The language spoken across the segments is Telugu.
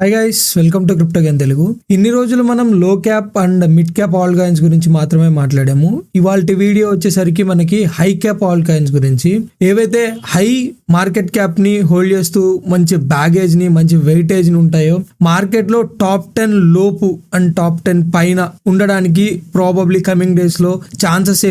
Hi guys, welcome to crypto game Telugu. ఇన్ని రోజులు మనం లో cap and mid cap all coins గురించి మాత్రమే మాట్లాడాము. ఇవాల్టి వీడియో వచ్చేసరికి మనకి హై క్యాప్ ఆల్ కాయిన్స్ గురించి, ఏవైతే హై మార్కెట్ క్యాప్ ని హోల్డ్ చేస్తూ మంచి బ్యాగేజ్ ని మంచి వెయిటేజ్ ని ఉంటాయో, మార్కెట్ లో టాప్ 10 లోపు అండ్ టాప్ 10 పైన ఉండడానికి ప్రాబబ్లీ కమింగ్ డేస్ లో ఛాన్సెస్ ఏ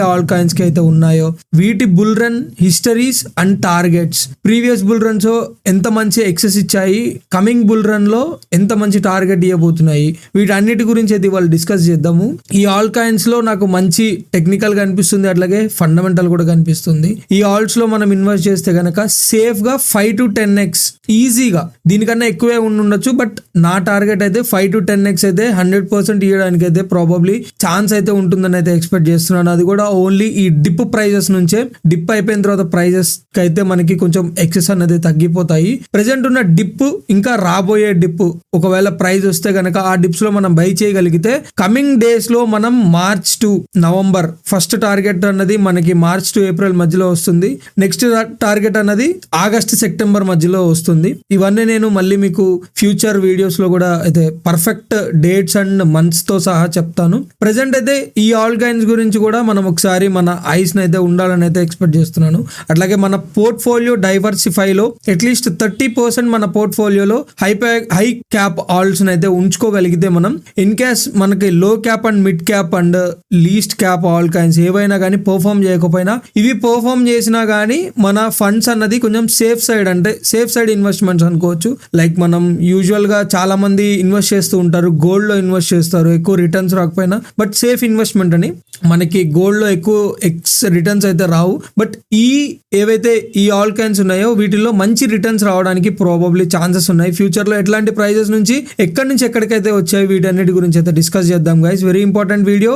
ఆల్ కాయిన్స్ కి అయితే ఉన్నాయో, వీటి bull run histories and targets, previous bull runs ఎంత మంచి ఎక్సెస్ ఇచ్చాయి, కమింగ్ బుల్ రన్ లో ఎంత మంచి టార్గెట్ ఇవ్వబోతున్నాయి, వీటన్నిటి గురించి అయితే వాళ్ళు డిస్కస్ చేద్దాము. ఈ ఆల్ కాయిన్స్ లో నాకు మంచి టెక్నికల్ కనిపిస్తుంది, అట్లాగే ఫండమెంటల్ కూడా కనిపిస్తుంది. ఈ ఆల్ట్స్ లో మనం ఇన్వెస్ట్ చేస్తే గనక సేఫ్ గా 5 to 10x ఈజీగా, దీనికన్నా ఎక్కువే ఉండొచ్చు, బట్ నా టార్గెట్ అయితే 5 to 10x అయితే 100% ఇవ్వడానికి అయితే ప్రాబబ్లీ ఛాన్స్ అయితే ఉంటుందని అయితే ఎక్స్పెక్ట్ చేస్తున్నాను. అది కూడా ఓన్లీ ఈ డిప్ ప్రైజెస్ నుంచే. డిప్ అయిపోయిన తర్వాత ప్రైజెస్ కి అయితే మనకి కొంచెం ఎక్సెస్ అనేది తగ్గిపోతాయి. ప్రెసెంట్ ఉన్న డిప్ ఇంకా రాబోయే డిప్ ఒకవేళ ప్రైస్ వస్తే గనక ఆ డిప్స్ లో మనం బై చేయగలిగితే కమింగ్ డేస్ లో మనం March to November first target అన్నది మనకి మార్చ్ టు ఏప్రిల్ మధ్యలో వస్తుంది. నెక్స్ట్ టార్గెట్ అన్నది ఆగస్ట్ సెప్టెంబర్ మధ్యలో వస్తుంది. ఇవన్నీ నేను మళ్ళీ మీకు ఫ్యూచర్ వీడియోస్ లో కూడా అయితే పర్ఫెక్ట్ డేట్స్ అండ్ మంత్స్ తో సహా చెప్తాను. ప్రెసెంట్ అయితే ఈ ఆల్ కాయిన్స్ గురించి కూడా మనం ఒకసారి మన ఐస్ అయితే ఉండాలని అయితే ఎక్స్పెక్ట్ చేస్తున్నాను. అట్లాగే మన పోర్ట్ఫోలియో డైవర్సిఫైలో అట్లీస్ట్ 30% మన పోర్ట్ఫోలియోలో హై క్యాప్ ఆల్ట్స్ అయితే ఉంచుకోగలిగితే, మనం ఇన్ కేస్ మనకి లో cap and mid cap and least cap all coins ఏవైనా కానీ పర్ఫామ్ చేయకపోయినా, ఇవి పర్ఫామ్ చేసినా కానీ మన ఫండ్స్ అన్నది కొంచెం సేఫ్ సైడ్, అంటే సేఫ్ సైడ్ ఇన్వెస్ట్మెంట్స్ అనుకోవచ్చు. లైక్ మనం యూజువల్ గా చాలా మంది ఇన్వెస్ట్ చేస్తూ ఉంటారు, గోల్డ్ లో ఇన్వెస్ట్ చేస్తారు, ఎక్కువ రిటర్న్స్ రాకపోయినా, బట్ సేఫ్ ఇన్వెస్ట్మెంట్ అని. మనకి గోల్డ్ లో ఎక్కువ రిటర్న్స్ అయితే రావు, బట్ ఏవైతే ఈ ఆల్ కాయిన్స్ ఉన్నాయో వీటిల్లో మంచి రిటర్న్స్ రావడానికి ప్రాబబ్లీ ఛాన్సెస్ ఉన్నాయి. ఫ్యూచర్ లో ఎట్లాంటి ప్రైజెస్ నుంచి ఎక్కడికైతే వచ్చాయి, వీటన్నిటి గురించి అయితే డిస్కస్ చేద్దాం గైస్. వెరీ ఇంపార్టెంట్ వీడియో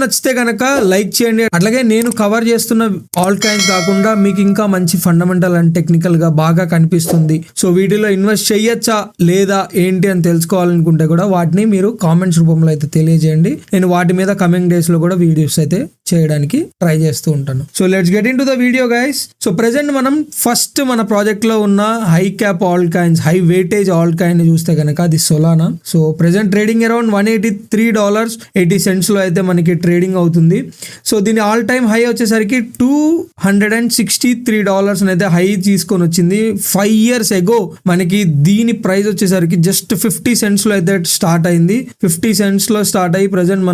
నచ్చితే కనుక లైక్ చేయండి. అట్లాగే నేను కవర్ చేస్తున్న ఆల్ కాయిన్స్ కాకుండా మీకు ఇంకా మంచి ఫండమెంటల్ అండ్ టెక్నికల్ గా బాగా కనిపిస్తుంది, సో వీటిలో ఇన్వెస్ట్ చేయొచ్చా లేదా ఏంటి అని తెలుసుకోవాలనుకుంటే కూడా వాటిని మీరు కామెంట్స్ రూపంలో అయితే తెలియజేయండి. నేను వాటి మీద కమింగ్ డేస్ లో కూడా వీడియోస్ అయితే చేయడానికి ట్రై చేస్తూ ఉంటాను. So let's get in to the video guys. So present మనం ఫస్ట్ మన ప్రాజెక్ట్ లో ఉన్న high cap all coins, high weightage all coin చూస్తే కనుక అది Solana. So present trading around $183.80 లో అయితే మనకి ట్రేడింగ్ అవుతుంది. సో దీని ఆల్ టైమ్ హై వచ్చేసరికి $263 అయితే హై తీసుకొని వచ్చింది. 5 years ago మనకి దీని ప్రైస్ వచ్చేసరికి జస్ట్ 50 cents లో అయితే స్టార్ట్ అయింది. 50 cents లో స్టార్ట్ అయ్యి ప్రెసెంట్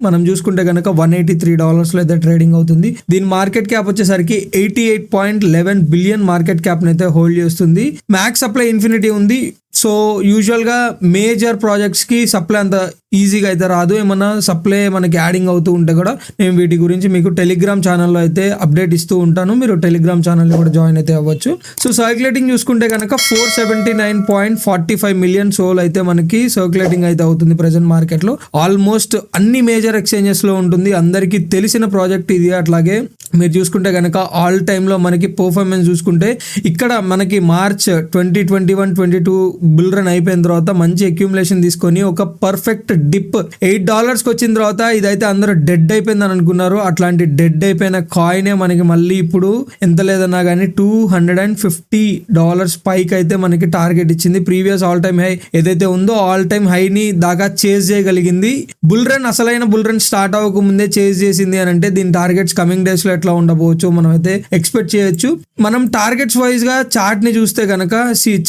మనం చూసుకుంటే కనుక $183 లో అయితే ట్రేడింగ్ అవుతుంది. దీని మార్కెట్ క్యాప్ వచ్చేసరికి 88.11 బిలియన్ మార్కెట్ క్యాప్ అయితే హోల్డ్ చేస్తుంది. మ్యాక్స్ సప్లై ఇన్ఫినిటీ ఉంది. సో యూజువల్ గా మేజర్ ప్రాజెక్ట్స్ కి సప్లై అంత ఈజీగా అయితే రాదు, ఏమన్నా సప్లై మనకి యాడింగ్ అవుతూ ఉంటే కూడా నేను వీటి గురించి మీకు టెలిగ్రామ్ ఛానల్లో అయితే అప్డేట్ ఇస్తూ ఉంటాను. మీరు టెలిగ్రామ్ ఛానల్ కూడా జాయిన్ అయితే అవ్వచ్చు. సో సర్క్యులేటింగ్ చూసుకుంటే కనుక 479.45 మిలియన్ సోల్ అయితే మనకి సర్క్యులేటింగ్ అయితే అవుతుంది ప్రెసెంట్ మార్కెట్ లో. ఆల్మోస్ట్ అన్ని మేజర్ ఎక్స్చేంజెస్ లో ఉంటుంది, అందరికీ తెలిసిన ప్రాజెక్ట్ ఇది. అట్లాగే మీరు చూసుకుంటే కనుక ఆల్ టైమ్ లో మనకి పర్ఫార్మెన్స్ చూసుకుంటే ఇక్కడ మనకి మార్చ్ 2021-22 బుల్ రన్ అయిపోయిన తర్వాత మంచి అక్యుములేషన్ తీసుకొని ఒక పర్ఫెక్ట్ డిప్ $8 వచ్చిన తర్వాత ఇదైతే అందరూ డెడ్ అయిపోయిందని అనుకున్నారు. అట్లాంటి డెడ్ అయిపోయిన కాయినే మనకి మళ్ళీ ఇప్పుడు ఎంత లేదన్నా కానీ $250 పైకి అయితే మనకి టార్గెట్ ఇచ్చింది. ప్రీవియస్ ఆల్ టైమ్ హై ఏదైతే ఉందో ఆల్ టైమ్ హైని దాకా చేజ్ చేయగలిగింది. బుల్ రన్ అసలైన బుల్ రన్ స్టార్ట్ అవ్వక ముందే చేజ్ చేసింది అని అంటే దీని టార్గెట్స్ కమింగ్ డేస్ లో ఎట్లా ఉండబోవచ్చు మనం అయితే ఎక్స్పెక్ట్ చేయొచ్చు. మనం టార్గెట్స్ వైజ్ గా చార్ట్ ని చూస్తే కనుక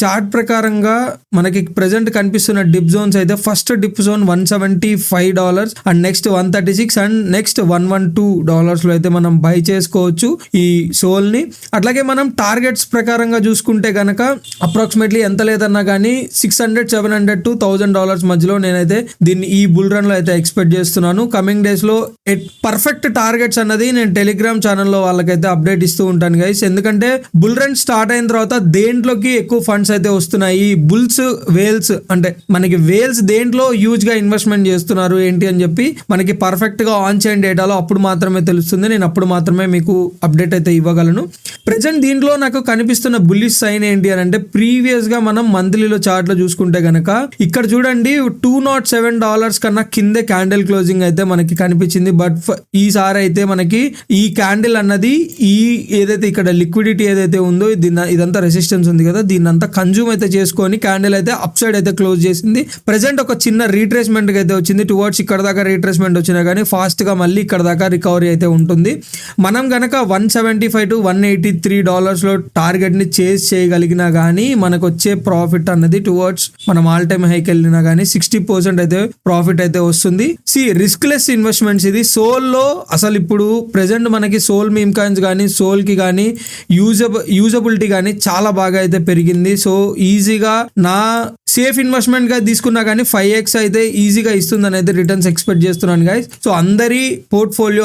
చార్ట్ ప్రకారంగా మనకి ప్రెసెంట్ కనిపిస్తున్న డిప్ జోన్స్ అయితే first dip zone $175 and next 136 and next $112 లో అయితే మనం బై చేసుకోవచ్చు ఈ సోల్ ని. అట్లాగే మనం టార్గెట్స్ ప్రకారంగా చూసుకుంటే కనుక అప్రాక్సిమేట్లీ ఎంత లేదన్నా కానీ $600, $700 to $1000 మధ్యలో నేనైతే దీన్ని ఈ బుల్ రన్ లో అయితే ఎక్స్పెక్ట్ చేస్తున్నాను. కమింగ్ డేస్ లో పర్ఫెక్ట్ టార్గెట్స్ అన్నది నేను టెలిగ్రామ్ ఛానల్లో వాళ్ళకైతే అప్డేట్ ఇస్తూ ఉంటాను గైస్. ఎందుకంటే బుల్ రన్ స్టార్ట్ అయిన తర్వాత దేంట్లోకి ఎక్కువ ఫండ్స్ అయితే వస్తున్నాయి, బుల్స్ వేల్స్ అంటే మనకి వేల్స్ దేంట్లో హ్యూజ్ గా ఇన్వెస్ట్మెంట్ చేస్తున్నారు ఏంటి అని చెప్పి మనకి పర్ఫెక్ట్ గా ఆన్ చైన్ డేటాలో అప్పుడు మాత్రమే తెలుస్తుంది. నేను అప్పుడు మాత్రమే మీకు అప్డేట్ అయితే ఇవ్వగలను. ప్రెసెంట్ దీంట్లో నాకు కనిపిస్తున్న బుల్లిష్ సైన్ ఏంటి అని అంటే, ప్రీవియస్ గా మనం మంత్లీలో చార్ట్ లో చూసుకుంటే గనక ఇక్కడ చూడండి $207 కన్నా కిందే క్యాండిల్ క్లోజింగ్ అయితే మనకి కనిపించింది. బట్ ఈసారి అయితే మనకి ఈ క్యాండిల్ అన్నది ఏదైతే ఇక్కడ లిక్విడిటీ ఏదైతే ఉందో ఇదంతా రెసిస్టెన్స్ ఉంది కదా, దీన్ని అంతా కన్జ్యూమ్ అయితే చేసుకొని క్యాండిల్ అయితే అప్ సైడ్ అయితే క్లోజ్ చేసింది. ప్రెసెంట్ ఒక చిన్న రీట్రేస్మెంట్ అయితే వచ్చింది, టువర్డ్స్ ఇక్కడ దాకా రీట్రేస్మెంట్ వచ్చినా కానీ ఫాస్ట్ గా మళ్ళీ ఇక్కడ దాకా రికవరీ అయితే ఉంటుంది. మనం గనక $175 to $183 టార్గెట్ ని చేజ్ చేయగలిగినా కానీ మనకు వచ్చే ప్రాఫిట్ అన్నది టువర్డ్స్ మనం ఆల్ టైమ్ హైకి వెళ్ళినా కానీ 60% అయితే ప్రాఫిట్ అయితే వస్తుంది. రిస్క్ లెస్ ఇన్వెస్ట్మెంట్స్ ఇది. సోల్ లో అసలు ఇప్పుడు ప్రెసెంట్ మనకి సోల్ మీమ్ కాయిన్స్ కానీ సోల్ కి కానీ యూజబిలిటీ కానీ చాలా బాగా అయితే పెరిగింది. సో ఈజీగా నా సేఫ్ ఇన్వెస్ట్మెంట్ గా తీసుకున్నా కానీ 5x అయితే ఈజీగా ఇస్తుందని అయితే రిటర్న్స్ ఎక్స్పెక్ట్ చేస్తున్నాను గైస్. సో అందరి పోర్ట్ఫోలియో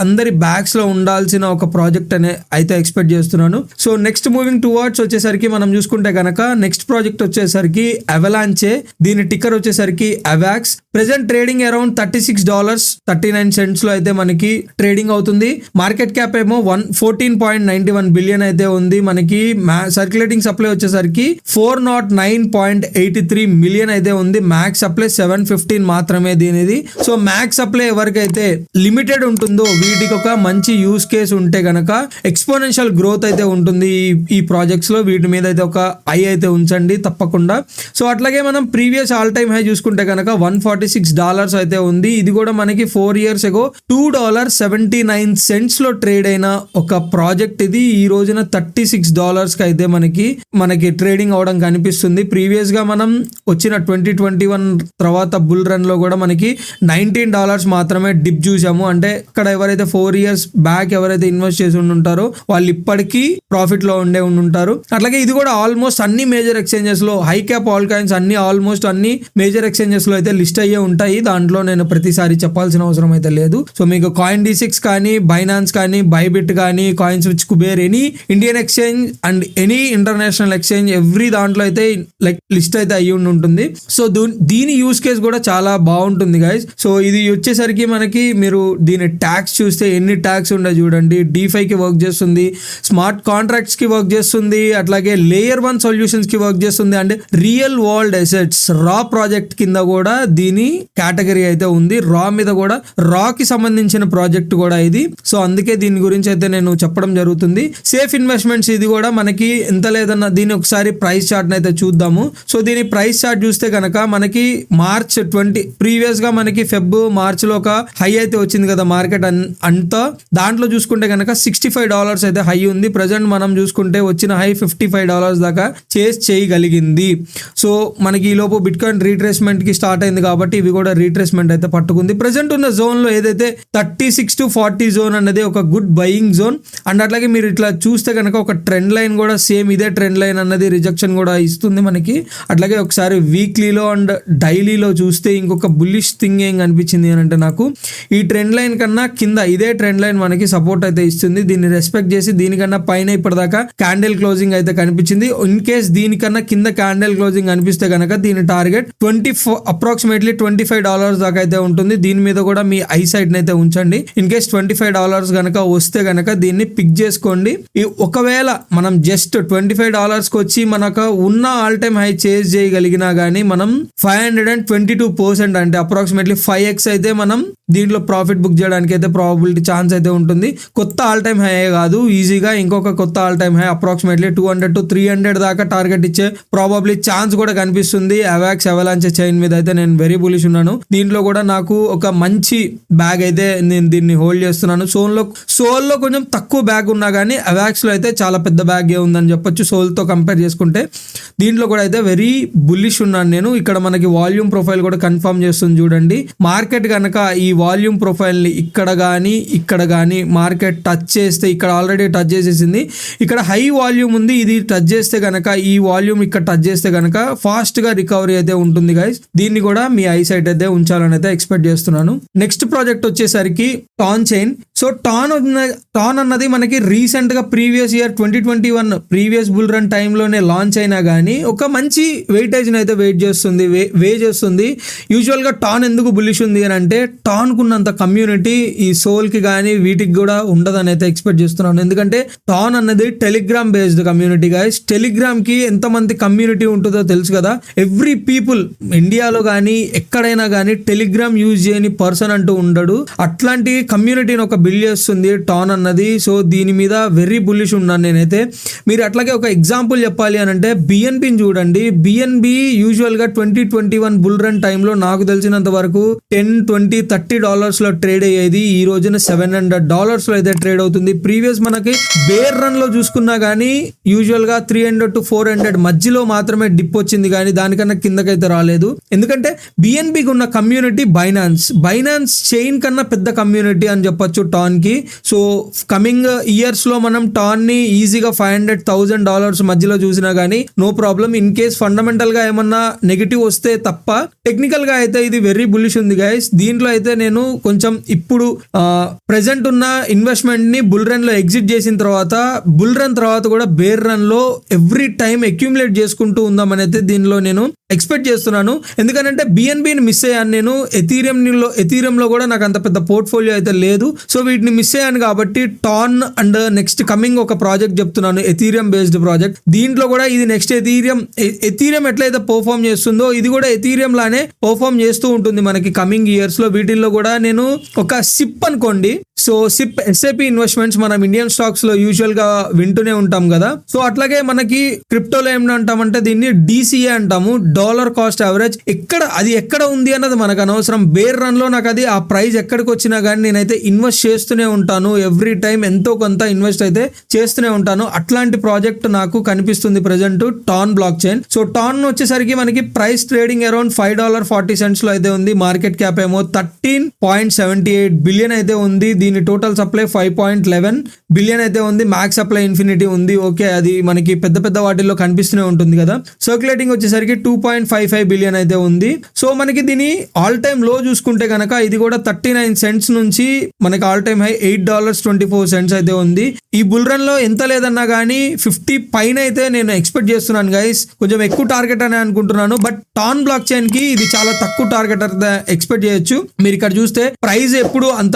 అందరి బ్యాగ్స్ లో ఉండాల్సిన ఒక ప్రాజెక్ట్ అనే అయితే ఎక్స్పెక్ట్ చేస్తున్నాను. సో నెక్స్ట్ మూవింగ్ టువర్డ్స్ వచ్చేసరికి మనం చూసుకుంటే కనుక నెక్స్ట్ ప్రాజెక్ట్ వచ్చేసరికి అవలాంచే. దీని టిక్కర్ వచ్చేసరికి అవాక్స్. ప్రెసెంట్ ట్రేడింగ్ అరౌండ్ $36.39 లో అయితే మనకి ట్రేడింగ్ అవుతుంది. మార్కెట్ క్యాప్ ఏమో $14.91 బిలియన్ అయితే ఉంది. మనకి సర్క్యులేటింగ్ సప్లై వచ్చేసరికి 409.83 మిలియన్ అయితే ఉంది. మ్యాక్స్ సప్లై 715 మాత్రమే దీనిది. సో మ్యాక్స్ సప్లై ఎవరికైతే లిమిటెడ్ ఉంటుందో వీటికి ఒక మంచి యూస్ కేస్ ఉంటే గనక ఎక్స్పోనెన్షియల్ గ్రోత్ అయితే ఉంటుంది ఈ ప్రాజెక్ట్స్ లో. వీటి మీద అయితే ఒక ఐ అయితే ఉంచండి తప్పకుండా. సో అట్లాగే మనం ప్రీవియస్ ఆల్ టైమ్ హై చూసుకుంటే కనుక $146 అయితే ఉంది. ఇది కూడా మనకి 4 years ago $2.79 లో ట్రేడ్ అయిన ఒక ప్రాజెక్ట్ ఇది. ఈ రోజున $36 కి అయితే మనకి ట్రేడింగ్ అవడం కనిపిస్తుంది. ప్రీవియస్ గా మనం వచ్చిన 2021 తర్వాత బుల్ రన్ లో కూడా మనకి $19 మాత్రమే డిప్ చూసాము. అంటే ఇక్కడ ఎవరైతే 4 years బ్యాక్ ఎవరైతే ఇన్వెస్ట్ చేసి ఉంటారో వాళ్ళు ఇప్పటికీ ప్రాఫిట్ లో ఉంటారు. అట్లాగే ఇది కూడా ఆల్మోస్ట్ అన్ని మేజర్ ఎక్స్చేంజెస్ లో high cap all coins almost అన్ని మేజర్ ఎక్స్చేంజెస్ లో అయితే లిస్ట్ అయ్యే ఉంటాయి. దాంట్లో నేను ప్రతిసారి చెప్పాల్సిన అవసరం అయితే లేదు. సో మీకు CoinDesk కానీ బైనాన్స్ కానీ బైబిట్ కానీ coins which Kuber any Indian exchange and any international exchange every దాంట్లో అయితే లైక్ లిస్ట్ అయితే అయ్యి ఉంటుంది. సో దీని యూస్ కేస్ కూడా చాలా బాగుంటుంది గైస్. సో ఇది వచ్చేసరికి మనకి మీరు దీని ట్యాక్స్ చూస్తే ఎన్ని ట్యాక్స్ ఉండే చూడండి. DeFi కి వర్క్ చేస్తుంది, స్మార్ట్ కాంట్రాక్ట్స్ కి వర్క్ చేస్తుంది, అట్లాగే లేయర్ 1 సొల్యూషన్స్ కి వర్క్ చేస్తుంది అండ్ రియల్ వరల్డ్ అసెట్స్ రా ప్రాజెక్ట్ కింద కూడా దీని కేటగిరీ అయితే ఉంది. రా మీద కూడా రా కి సంబంధించిన ప్రాజెక్ట్ కూడా ఇది. సో అందుకే దీని గురించి అయితే నేను చెప్పడం జరుగుతుంది. సేఫ్ ఇన్వెస్ట్మెంట్స్ ఇది కూడా మనకి ఎంత లేదన్నా దీని ఒకసారి ప్రైస్ చార్ట్ అయితే చూద్దాము. సో దీని ప్రైస్ చార్ట్ చూస్తే కనుక మనకి మార్చ్ 20 ప్రీవియస్ గా మనకి మార్చ్ లో ఒక హై అయితే వచ్చింది కదా మార్కెట్ అంతా. దాంట్లో చూసుకుంటే కనుక $65 అయితే హై ఉంది. ప్రెసెంట్ మనం చూసుకుంటే వచ్చిన హై $55 దాకా చేయగలిగింది. సో మనకి ఈ లోపు బిట్ కాయిన్ రీట్రేస్మెంట్ కి స్టార్ట్ అయింది కాబట్టి ఇవి కూడా రీట్రేస్మెంట్ అయితే పట్టుకుంది. ప్రెసెంట్ ఉన్న జోన్ లో ఏదైతే 36 to 40 జోన్ అనేది ఒక గుడ్ బయింగ్ జోన్. అండ్ అట్లాగే మీరు ఇట్లా చూస్తే కనుక ఒక ట్రెండ్ లైన్ కూడా సేమ్ ఇదే ట్రెండ్ లైన్ అన్నది రిజెక్షన్ కూడా ఇస్తుంది మనకి. అట్లాగే ఒకసారి వీక్లీలో అండ్ డైలీలో చూస్తే ఇంకొక బుల్లిష్ థింగ్ ఏం కనిపించింది అని అంటే నాకు ఈ ట్రెండ్ లైన్ కన్నా కింద ఇదే ట్రెండ్ లైన్ మనకి సపోర్ట్ అయితే ఇస్తుంది. దీన్ని రెస్పెక్ట్ చేసి దీనికన్నా పైన ఇప్పటిదాకా క్యాండిల్ క్లోజింగ్ అయితే కనిపించింది. ఇన్ కేస్ దీనికన్నా కింద క్యాండిల్ క్లోజింగ్ కనిపిస్తే కనుక దీని టార్గెట్ అప్రాక్సిమేట్లీ $25 దాకా అయితే ఉంటుంది. దీని మీద కూడా మీ ఐ సైట్ అయితే ఉంచండి. ఇన్ కేస్ $25 కనుక వస్తే కనుక దీన్ని పిక్ చేసుకోండి. ఒకవేళ మనం జస్ట్ $25 కి వచ్చి మనకు ఉన్న ఆల్ టైమ్ హై చేజ్ చేయగలిగినా గానీ మనం 522% అంటే అప్రాక్సిమేట్లీ 5x అయితే మనం దీంట్లో ప్రాఫిట్ బుక్ చేయడానికి అయితే ప్రాబబిలిటీ ఛాన్స్ అయితే ఉంటుంది. కొత్త ఆల్ టైమ్ హై కాదు, ఈజీగా ఇంకొక కొత్త all time high approximately 200 to 300 దాకా టార్గెట్ ఇచ్చే ప్రాబబ్లీ ఛాన్స్ కూడా కనిపిస్తుంది. అవాక్స్ అవలాంచే చైన్ మీద అయితే నేను వెరీ బులిష్ ఉన్నాను. దీంట్లో కూడా నాకు ఒక మంచి బ్యాగ్ అయితే నేను దీన్ని హోల్డ్ చేస్తున్నాను. సోల్లో కొంచెం తక్కువ బ్యాగ్ ఉన్నా కానీ అవాక్స్ లో అయితే చాలా పెద్ద బ్యాగ్ ఉందని చెప్పొచ్చు సోల్తో కంపేర్ చేసుకుంటే. దీంట్లో కూడా అయితే వెరీ బుల్లిష్ ఉన్నాను నేను. ఇక్కడ మనకి వాల్యూమ్ ప్రొఫైల్ కూడా కన్ఫర్మ్ చేస్తుంది చూడండి. మార్కెట్ కనుక ఈ వాల్యూమ్ ప్రొఫైల్ ని ఇక్కడ కానీ మార్కెట్ టచ్ చేస్తే ఇక్కడ ఆల్రెడీ టచ్ చేసేసింది. ఇక్కడ హై వాల్యూమ్ ఉంది, ఇది టచ్ చేస్తే కనుక ఈ వాల్యూమ్ ఇక్కడ టచ్ చేస్తే కనుక ఫాస్ట్ గా రికవరీ అయితే ఉంటుంది గైస్. దీన్ని కూడా మీ ఐ సైట్ అయితే ఉంచాలని అయితే ఎక్స్పెక్ట్ చేస్తున్నాను. నెక్స్ట్ ప్రాజెక్ట్ వచ్చేసరికి టాన్ చైన్. సో టాన్ అన్నది మనకి రీసెంట్ గా previous year 2021 previous bull run టైంలోనే లాంచ్ అయినా కానీ ఒక మంచి వెయిటేజ్ అయితే వే చేస్తుంది. యూజువల్ గా టాన్ ఎందుకు బుల్లిష్ ఉంది అని అంటే టాన్ కున్నంత కమ్యూనిటీ ఈ సోల్ కి కానీ వీటికి కూడా ఉండదని అయితే ఎక్స్పెక్ట్ చేస్తున్నాను. ఎందుకంటే టాన్ అన్నది Telegram based community guys. Telegram కి ఎంతమంది కమ్యూనిటీ ఉంటుందో తెలుసు కదా. ఎవ్రీ పీపుల్ ఇండియాలో కానీ ఎక్కడైనా కానీ టెలిగ్రామ్ యూజ్ చేయని పర్సన్ అంటూ ఉండడు. అట్లాంటి కమ్యూనిటీని ఒక బిల్డ్ చేస్తుంది టాన్ అన్నది. సో దీని మీద వెరీ బుల్లిష్ ఉన్నాను నేనైతే. మీరు అట్లాగే ఒక ఎగ్జాంపుల్ చెప్పాలి అని అంటే బిఎన్పిని చూడండి. బిఎన్బి యూజువల్ గా 2021 బుల్ రన్ టైంలో నాకు తెలిసినంత వరకు $10, $20, $30 లో ట్రేడ్ అయ్యేది. ఈ రోజున $700 లో అయితే ట్రేడ్ అవుతుంది. ప్రీవియస్ మనకి బేర్ రన్ లో చూసుకున్నా గానీ యూజువల్ గా 300 to 400 మధ్యలో మాత్రమే డిప్ వచ్చింది, కానీ దానికన్నా కిందకైతే రాలేదు. ఎందుకంటే బిఎన్బికి ఉన్న కమ్యూనిటీ బైనాన్స్ చైన్ కన్నా పెద్ద కమ్యూనిటీ అని చెప్పొచ్చు టాన్ కి. సో కమింగ్ ఇయర్స్ లో మనం టాన్ ని ఈజీగా $500,000 మధ్యలో చూసినా గానీ no problem. In case fundamental గా ఏమన్నా నెగిటివ్ వస్తే తప్ప టెక్నికల్ గా అయితే ఇది వెరీ బుల్లిష్ ఉంది గైస్. దీంట్లో అయితే నేను కొంచెం ఇప్పుడు ప్రెసెంట్ ఉన్న ఇన్వెస్ట్మెంట్ ని బుల్ రన్ లో ఎగ్జిట్ చేసిన తర్వాత బుల్ రన్ తర్వాత కూడా బేర్ రన్ లో ఎవ్రీ టైం అక్యూములేట్ చేసుకుంటూ ఉందామని అయితే దీనిలో నేను ఎక్స్పెక్ట్ చేస్తున్నాను. ఎందుకంటే బిఎన్బిని మిస్ అయ్యాను నేను. ఎథీరియంలో కూడా నాకు అంత పెద్ద పోర్ట్ఫోలియో అయితే లేదు. సో వీటిని మిస్ అయ్యాను కాబట్టి టాన్ అండ్ నెక్స్ట్ కమింగ్ ఒక ప్రాజెక్ట్ చెప్తున్నాను, ఎథీరియం బేస్డ్ ప్రాజెక్ట్. దీంట్లో కూడా ఇది నెక్స్ట్ ఎథీరియం ఎట్లయితే పర్ఫామ్ చేస్తుందో ఇది కూడా ఎథీరియం లానే పర్ఫామ్ చేస్తూ ఉంటుంది మనకి కమింగ్ ఇయర్స్ లో. వీటిల్లో కూడా నేను ఒక సిప్ అనుకోండి. సో సిప్ ఎస్ఐపి ఇన్వెస్ట్మెంట్స్ మనం ఇండియన్ స్టాక్స్ లో యూజువల్ గా వింటూనే ఉంటాం కదా. సో అట్లాగే మనకి క్రిప్టోలో ఏమంటామంటే దీన్ని DCA అంటాము, డాలర్ కాస్ట్ యావరేజ్. ఎక్కడ ఉంది అన్నది మనకు అనవసరం. బేర్ రన్ లో నాకు అది ఆ ప్రైస్ ఎక్కడికి వచ్చినా కానీ నేనైతే ఇన్వెస్ట్ చేస్తూనే ఉంటాను. ఎవ్రీ టైం ఎంతో కొంత ఇన్వెస్ట్ అయితే చేస్తూనే ఉంటాను. అట్లాంటి ప్రాజెక్ట్ నాకు కనిపిస్తుంది present tan block chain. So tan వచ్చేసరికి మనకి ప్రైస్ ట్రేడింగ్ అరౌండ్ $5.40 లో అయితే ఉంది. మార్కెట్ క్యాప్ ఏమో $13.78 బిలియన్ అయితే ఉంది. దీని టోటల్ సప్లై 5.11 బిలియన్ అయితే ఉంది. మ్యాక్స్ సప్లై ఇన్ఫినిటీ ఉంది. ఓకే, అది మనకి పెద్ద వాటిల్లో కనిపిస్తూనే ఉంటుంది కదా. సర్క్యులేటింగ్ వచ్చేసరికి 2.55 బిలియన్ అయితే ఉంది. సో మనకి దీని ఆల్ టైమ్ లో చూసుకుంటే కనుక ఇది కూడా 39 సెంట్స్ నుంచి మనకి ఆల్ టైమ్ హై $8.24 అయితే ఉంది. ఈ బుల్ రన్ లో ఎంత లేదన్నా కానీ 50 పైన అయితే నేను ఎక్స్పెక్ట్ చేస్తున్నాను గైస్. కొంచెం ఎక్కువ టార్గెట్ అని అనుకుంటున్నాను. బట్ టాన్ బ్లాక్ చైన్ కి ఇది చాలా తక్కువ టార్గెట్ ఎక్స్పెక్ట్ చేయొచ్చు. మీరు ఇక్కడ చూస్తే ప్రైస్ ఎప్పుడు అంత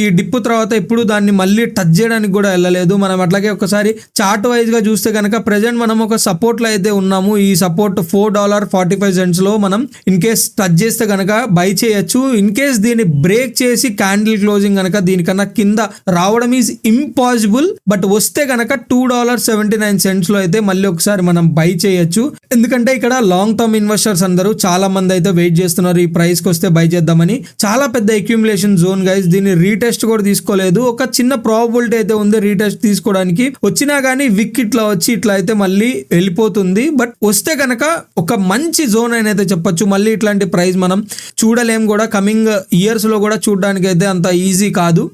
ఈ డిప్ తర్వాత ఎప్పుడు దాన్ని మళ్ళీ టచ్ చేయడానికి కూడా వెళ్ళలేదు. మనం అట్లాగే ఒకసారి చార్ట్ వైజ్ గా చూస్తే కనుక ప్రెసెంట్ మనం ఒక సపోర్ట్ లో అయితే ఉన్నాము. ఈ సపోర్ట్ $4.45 లో మనం ఇన్ కేస్ టచ్ చేస్తే కనుక బై చేయొచ్చు. ఇన్ కేస్ దీన్ని బ్రేక్ చేసి క్యాండిల్ క్లోజింగ్ కనుక దీనికన్నా కింద రావడం ఈజ్ ఇంపాసిబుల్. బట్ వస్తే కనుక $2.79 లో అయితే మళ్ళీ ఒకసారి మనం బై చేయొచ్చు. ఎందుకంటే ఇక్కడ లాంగ్ టర్మ్ ఇన్వెస్టర్స్ అందరూ చాలా మంది అయితే వెయిట్ చేస్తున్నారు ఈ ప్రైస్ కి వస్తే బై చేద్దామని. చాలా పెద్ద అక్యూములేషన్ జోన్ గైస్. దీన్ని రీటెస్ట్ కూడా తీసుకోలేదు. ఒక చిన్న ప్రాబబిలిటీ అయితే ఉంది రీటెస్ట్ తీసుకోవడానికి. వచ్చినా కానీ విక్ ఇట్లా వచ్చి ఇట్లా అయితే మళ్ళీ వెళ్ళిపోతుంది. బట్ వస్తే కనుక ఒక మంచి జోన్ అని అయితే చెప్పొచ్చు. మళ్ళీ ఇట్లాంటి ప్రైస్ మనం చూడలేం కూడా. కమింగ్ ఇయర్స్ లో కూడా చూడడానికి అయితే అంత ఈజీ కాదు.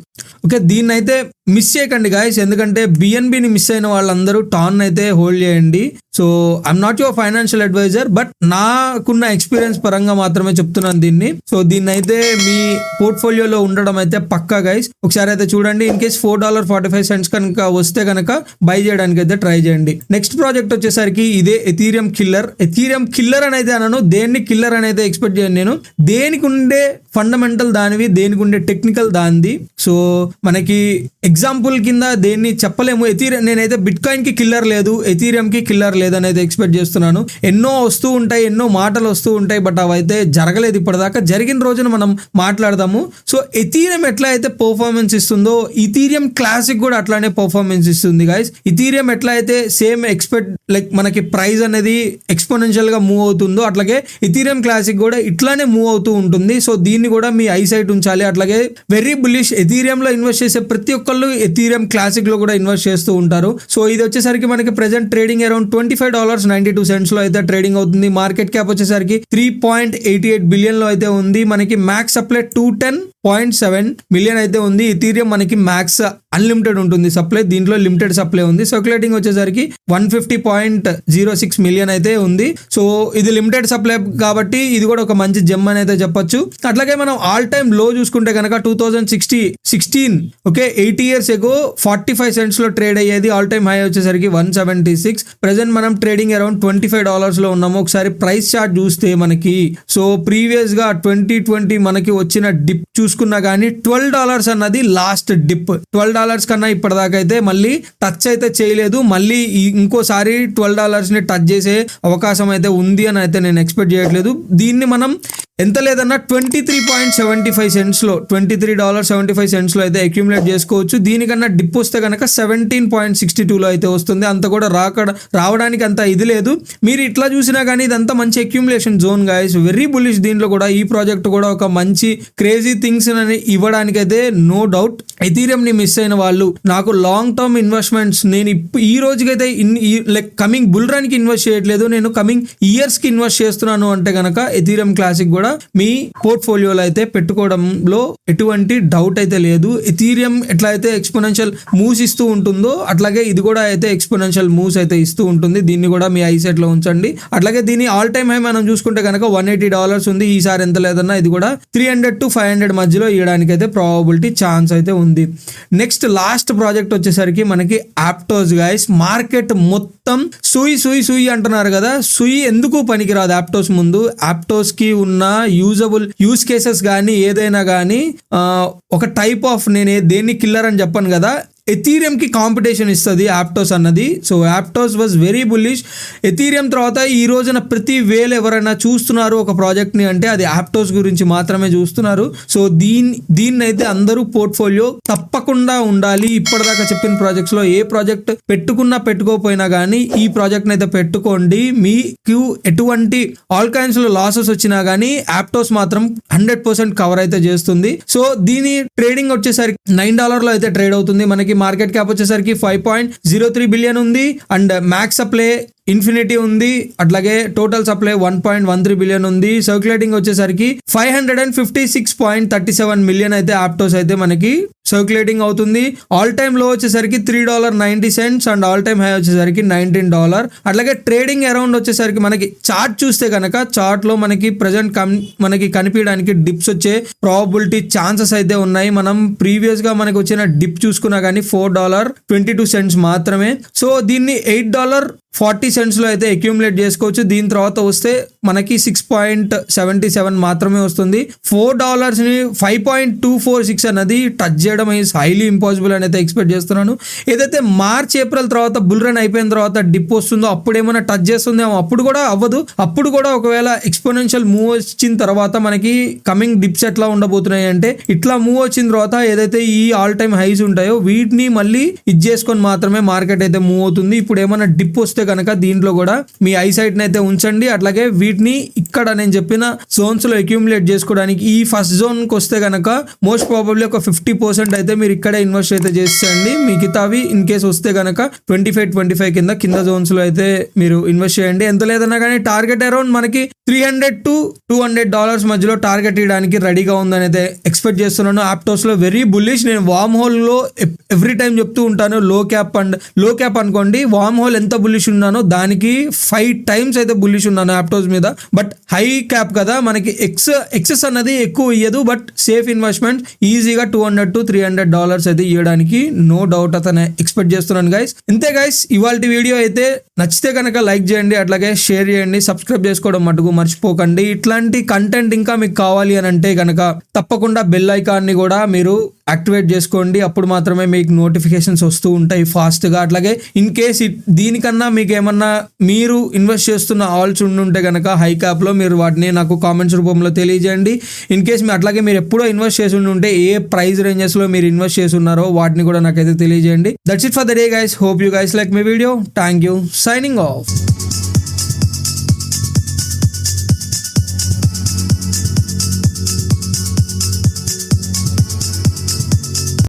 ఓకే, దీన్ని అయితే మిస్ చేయకండి గాయస్. ఎందుకంటే బిఎన్బిని మిస్ అయిన వాళ్ళందరూ టాన్ అయితే హోల్డ్ చేయండి. So I'm not your financial advisor, but నాకున్న ఎక్స్పీరియన్స్ పరంగా మాత్రమే చెప్తున్నాను దీన్ని. సో దీన్ని అయితే మీ పోర్ట్ఫోలియోలో ఉండడం అయితే పక్కా గైస్. ఒకసారి అయితే చూడండి. ఇన్ కేస్ $4.45 కనుక వస్తే కనుక బై చేయడానికి అయితే ట్రై చేయండి. నెక్స్ట్ ప్రాజెక్ట్ వచ్చేసరికి ఇదే ఎథీరియం కిల్లర్ అని అయితే అనను, దేన్ని కిల్లర్ అని అయితే ఎక్స్పెక్ట్ చేయను నేను. దేనికి ఉండే ఫండమెంటల్ దానివి, దేనికి ఉండే టెక్నికల్ దానిది. సో మనకి ఎగ్జాంపుల్ కింద దేన్ని చెప్పలేము. నేనైతే బిట్ కాయిన్ కి కిల్లర్ లేదు, ఎథీరియం కి కిల్లర్ లేదని అయితే ఎక్స్పెక్ట్ చేస్తున్నాను. ఎన్నో వస్తూ ఉంటాయి, ఎన్నో మాటలు వస్తూ ఉంటాయి, బట్ అవైతే జరగలేదు ఇప్పటిదాకా. జరిగిన రోజున మనం మాట్లాడదాము. సో ఎథీరియం ఎట్లా అయితే పర్ఫార్మెన్స్ ఇస్తుందో ఇథీరియం క్లాసిక్ కూడా అట్లానే పర్ఫార్మెన్స్ ఇస్తుంది గైస్. ఇథీరియం ఎట్లా అయితే సేమ్ మనకి ప్రైస్ అనేది ఎక్స్పోనెన్షియల్ గా మూవ్ అవుతుందో అట్లాగే ఇథీరియం క్లాసిక్ కూడా ఇట్లానే మూవ్ అవుతూ ఉంటుంది. సో దీన్ని కూడా మీ ఐసైట్ ఉంచాలి. అట్లాగే వెరీ బుల్లిష్. ఎథీరియం లో ఇన్వెస్ట్ చేసే ప్రతి ఒక్కళ్ళు ఎథీరియం క్లాసిక్ లో కూడా ఇన్వెస్ట్ చేస్తూ ఉంటారు. సో ఇది వచ్చేసరికి మనకి ప్రెసెంట్ ట్రేడింగ్ అరౌండ్ $25.92 లో అయితే ట్రేడింగ్ అవుతుంది. మార్కెట్ క్యాప్ వచ్చేసరికి $3.88 బిలియన్ లో అయితే ఉంది. మనకి మ్యాక్స్ సప్లై 210.7 మిలియన్ అయితే ఉంది. ఇథీరియం మనకి మ్యాక్స్ అన్లిమిటెడ్ ఉంటుంది సప్లై, దీంట్లో లిమిటెడ్ సప్లై ఉంది. సర్క్యులేటింగ్ వచ్చేసరికి 150.06 మిలియన్ అయితే ఉంది. సో ఇది లిమిటెడ్ సప్లై కాబట్టి ఇది కూడా ఒక మంచి జెమ్ అని అయితే చెప్పొచ్చు. అట్లాగే మనం ఆల్ టైమ్ లో చూసుకుంటే కనుక 2016 ఓకే 80 years ago 45 cents లో ట్రేడ్ అయ్యేది. ఆల్ టైమ్ హై వచ్చేసరికి 176. ప్రెసెంట్ మనం ట్రేడింగ్ అరౌండ్ $25 లో ఉన్నాము. ఒకసారి ప్రైస్ చార్ట్ చూస్తే మనకి సో ప్రీవియస్ గా 2020 మనకి వచ్చిన డిప్ చూసుకున్నా కానీ $12 అన్నది లాస్ట్ డిప్. $12 కన్నా ఇప్పటిదాకా అయితే మళ్ళీ టచ్ అయితే చేయలేదు. మళ్ళీ ఇంకోసారి $12 ని టచ్ చేసే అవకాశం అయితే ఉంది అని అయితే నేను ఎక్స్పెక్ట్ చేయట్లేదు. దీన్ని మనం ఎంత లేదన్నా $23.75 లో $23.75 లో అయితే అక్యుములేట్ చేసుకోవచ్చు. దీనికన్నా డిప్ వస్తే కనుక 17.62 లో అయితే వస్తుంది. అంత కూడా రావడానికి అంత ఇది లేదు. మీరు ఇట్లా చూసినా కానీ ఇదంతా మంచి accumulation zone guys, very bullish. దీంట్లో కూడా ఈ ప్రాజెక్ట్ కూడా ఒక మంచి క్రేజీ థింగ్స్ అని ఇవ్వడానికైతే నో డౌట్. ఎథీరియం ని మిస్ అయిన వాళ్ళు, నాకు లాంగ్ టర్మ్ ఇన్వెస్ట్మెంట్స్, నేను ఈ రోజుకైతే లైక్ కమింగ్ బుల్ రన్ కి ఇన్వెస్ట్ చేయట్లేదు, నేను కమింగ్ ఇయర్స్ కి ఇన్వెస్ట్ చేస్తున్నాను అంటే కనుక ఎథీరియం క్లాసిక్ కూడా మీ పోర్ట్ఫోలియోలో అయితే పెట్టుకోవడంలో ఎటువంటి డౌట్ అయితే లేదు. ఎథీరియం ఎట్లా అయితే ఎక్స్పోనెన్షియల్ మూవ్స్ ఇస్తూ ఉంటుందో అట్లాగే ఇది కూడా అయితే ఎక్స్పోనెన్షియల్ మూవ్స్ అయితే ఇస్తూ ఉంటుంది. దీన్ని కూడా మీ ఐసెట్ లో ఉంచండి. అట్లాగే దీని ఆల్ టైమ్ హై మనం చూసుకుంటే కనుక $180 ఉంది. ఈసారి ఎంత లేదన్నా ఇది కూడా 300 to 500 మధ్యలో ఇవ్వడానికి అయితే ప్రాబబిలిటీ ఛాన్స్ అయితే ఉంది. నెక్స్ట్ లాస్ట్ ప్రాజెక్ట్ వచ్చేసరికి మనకి ఆప్టోస్ గైస్. మార్కెట్ మొత్తం సుయి అంటున్నారు కదా, సుయి ఎందుకు పనికిరాదు ఆప్టోస్ ముందు. ఆప్టోస్ కి ఉన్న యూజ్ కేసెస్ కానీ ఏదైనా కానీ ఒక టైప్ ఆఫ్, నేను దేన్ని కిల్లర్ అని చెప్పను కదా, ఎథీరియం కి కాంపిటీషన్ ఇస్తుంది ఆప్టోస్ అన్నది. So Aptos was very bullish. Ethereum తర్వాత ఈ రోజున ప్రతి వేలు ఎవరైనా చూస్తున్నారు ఒక ప్రాజెక్ట్ ని అంటే అది ఆప్టోస్ గురించి మాత్రమే చూస్తున్నారు. సో దీన్ని అయితే అందరూ పోర్ట్ఫోలియో తప్పకుండా ఉండాలి. ఇప్పటిదాకా చెప్పిన ప్రాజెక్ట్స్ లో ఏ ప్రాజెక్ట్ పెట్టుకోపోయినా కానీ ఈ ప్రాజెక్ట్ అయితే పెట్టుకోండి. మీకు ఎటువంటి ఆల్ కైన్స్ లో లాసెస్ వచ్చినా కానీ ఆప్టోస్ మాత్రం 100% కవర్ అయితే చేస్తుంది. సో దీని ట్రేడింగ్ వచ్చేసరికి $9 లో అయితే ట్రేడ్ అవుతుంది. మనకి మార్కెట్ క్యాప్ వచ్చేసరికి 5.03 బిలియన్ ఉంది. అండ్ మ్యాక్స్ సప్లై ఇన్ఫినిటీ ఉంది. అట్లాగే టోటల్ సప్లై 1.13 బిలియన్ ఉంది. సర్క్యులేటింగ్ వచ్చేసరికి 556.37 మిలియన్ అయితే ఆప్టోస్ అయితే మనకి సర్క్యులేటింగ్ అవుతుంది. ఆల్ టైమ్ లో వచ్చేసరికి $3.90 అండ్ ఆల్ టైమ్ హై వచ్చేసరికి $19. అట్లాగే ట్రేడింగ్ అరౌండ్ వచ్చేసరికి మనకి చార్ట్ చూస్తే కనుక చార్ట్ లో మనకి ప్రెసెంట్ మనకి కనిపించడానికి డిప్స్ వచ్చే ప్రాబబిలిటీ ఛాన్సెస్ అయితే ఉన్నాయి. మనం ప్రీవియస్ గా మనకి వచ్చిన డిప్ చూసుకున్నా కానీ $4.22 మాత్రమే. సో దీన్ని $8.40 లో అయితే అక్యూములేట్ చేసుకోవచ్చు. దీని తర్వాత వస్తే మనకి 6.77 మాత్రమే వస్తుంది. $4 ని 5.246 అన్నది టచ్ చేయడం ఈజ్ హైలీ ఇంపాసిబుల్ అని అయితే ఎక్స్పెక్ట్ చేస్తున్నాను. ఏదైతే మార్చ్ ఏప్రిల్ తర్వాత బుల్ రన్ అయిపోయిన తర్వాత డిప్ వస్తుందో అప్పుడు ఏమైనా టచ్ చేస్తుందేమో, అప్పుడు కూడా అవ్వదు. అప్పుడు కూడా ఒకవేళ ఎక్స్పోనెన్షియల్ మూవ్ వచ్చిన తర్వాత మనకి కమింగ్ డిప్స్ ఎట్లా ఉండబోతున్నాయి అంటే, ఇట్లా మూవ్ వచ్చిన తర్వాత ఏదైతే ఈ ఆల్ టైమ్ హైస్ ఉంటాయో వీటిని మళ్ళీ ఇది చేసుకొని మాత్రమే మార్కెట్ అయితే మూవ్ అవుతుంది. ఇప్పుడు ఏమైనా డిప్ వస్తే కనుక దీంట్లో కూడా మీ ఐసైట్ ని అయితే ఉంచండి. అట్లాగే వీటిని ఇక్కడ నేను చెప్పిన జోన్స్ లో అక్యూములేట్ చేసుకోవడానికి ఈ ఫస్ట్ జోన్ కి వస్తే కనుక మోస్ట్ ప్రాబబ్లీ ఒక 50% అయితే మీరు ఇక్కడే ఇన్వెస్ట్ అయితే చేసేయండి. మిగతావి ఇన్ కేసు వస్తే కనుక 25 కింద జోన్స్ లో అయితే మీరు ఇన్వెస్ట్ చేయండి. ఎంత లేదన్నా కానీ టార్గెట్ అరౌండ్ మనకి $300 to $200 మధ్యలో టార్గెట్ ఇవ్వడానికి రెడీగా ఉందని అయితే ఎక్స్పెక్ట్ చేస్తున్నాను. ఆప్టోస్ లో వెరీ బుల్లిష్. నేను వామ్ హోల్ లో ఎవ్రీ టైం చెప్తూ ఉంటాను, లో క్యాప్ అనుకోండి. వామ్ హోల్ ఎంత బుల్లిష్ ఉన్నానో దానికి 5 times అయితే బుల్లిష్ ఉన్నాను ఆప్టోస్ మీద. బట్ హై క్యాప్ కదా, మనకి ఎక్సెస్ అన్నది ఎక్కువ ఇయ్యదు. బట్ సేఫ్ ఇన్వెస్ట్మెంట్ ఈజీగా $200 to $300 అయితే ఇవ్వడానికి నో డౌట్ అతను ఎక్స్పెక్ట్ చేస్తున్నాను గైస్. ఇంతే గైస్, ఇవాళ వీడియో అయితే నచ్చితే కనుక లైక్ చేయండి, అట్లాగే షేర్ చేయండి, సబ్స్క్రైబ్ చేసుకోవడం మటుకు మర్చిపోకండి. ఇట్లాంటి కంటెంట్ ఇంకా మీకు కావాలి అని అంటే కనుక తప్పకుండా బెల్ ఐకాన్ ని కూడా మీరు యాక్టివేట్ చేసుకోండి. అప్పుడు మాత్రమే మీకు నోటిఫికేషన్స్ వస్తూ ఉంటాయి ఫాస్ట్ గా. అట్లాగే ఇన్ కేస్ దీనికన్నా మీకు ఏమన్నా మీరు ఇన్వెస్ట్ చేస్తున్న ఆల్స్ ఉంటే కనుక హై క్యాప్ లో మీరు వాటిని నాకు కామెంట్స్ రూపంలో తెలియజేయండి. ఇన్ కేస్ అట్లాగే మీరు ఎప్పుడో ఇన్వెస్ట్ చేసి ఉంటే ఏ ప్రైస్ రేంజెస్ లో మీరు ఇన్వెస్ట్ చేసి ఉన్నారో వాటిని కూడా నాకైతే తెలియజేయండి. That's it for the day guys. Hope you guys like my video. Thank you. Signing off.